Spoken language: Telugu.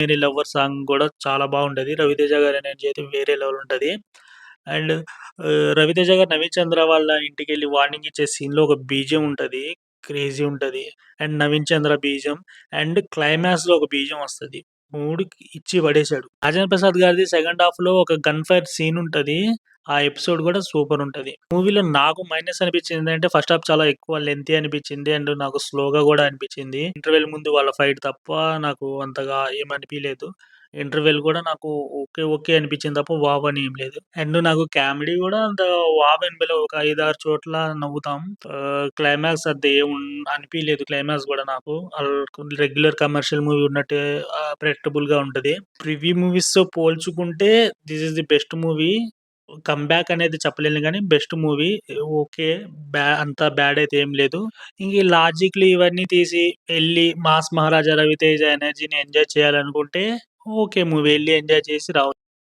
మేరీ లవ్వర్ సాంగ్ గూడా చాలా బావుంటది. 'రవితేజ' గారి ఎనర్జీ అయితే వేరే లెవెల్ ఉంటది. అండ్ 'రవితేజ' గారు 'నవీన్ చంద్ర' వాళ్ళ ఇంటికెళ్ళి వార్నింగ్ ఇచ్చే సీన్‌లో ఒక బీజీఎం ఉంటది. క్రేజీ ఉంటది. And 'Naveen Chandra' BGM and క్లైమాక్స్‌లో ఒక బీజీఎం వస్తది. 3 ఇచ్చి పడేసాడు. 'రాజేంద్ర ప్రసాద్' గారిది సెకండ్ హాఫ్‌లో ఒక గన్ ఫైర్ సీన్ ఉంటది. ఆ ఎపిసోడ్ గూడా సూపర్ ఉంటది. మూవీలో నాకు మైనస్ అనిపించిందేంటంటే ఫస్ట్ హాఫ్ చాలా ఎక్కువ లెంతీ అనిపించింది. అండ్ నాకు స్లోగా గూడా అనిపించింది. ఇంటర్వెల్ ముందు వాళ్ళ ఫైట్ తప్ప నాకు అంతగా ఏమనిపియలేదు. ఇంటర్వెల్ గూడా నాకు ఓకే. ఓకే. అనిపించింది తప్ప వావ్ అని ఏం లేదు. అండ్ నాకు కామెడీ గూడా అంత వావ్ అనిపియలేదు. ఒక 5, 6 చోట్ల నవ్వుతాం. క్లైమాక్స్ అంత అనిపియలేదు క్లైమాక్స్ గూడా నాకు. రెగ్యులర్ కమర్షియల్ మూవీ ఉన్నట్టే ప్రెడిక్టబుల్‌గా ఉంటది. ప్రివ్యూ మూవీస్‌తో పోల్చుకుంటే this is the best movie. Comeback అనేది చెప్పలేను గానీ బెస్ట్ మూవీ. ఓకే. అంత బ్యాడ్ అయితే ఏం లేదు. ఇంక ఈ లాజిక్‌లు ఇవన్నీ తీసి ఎళ్లి 'మాస్ మహారాజా రవితేజ' ఎనర్జీని ఎంజాయ్ చేయాలనుకుంటే ఓకే మూవీ. ఎళ్లి ఎంజాయ్ చేసి రావచ్చు.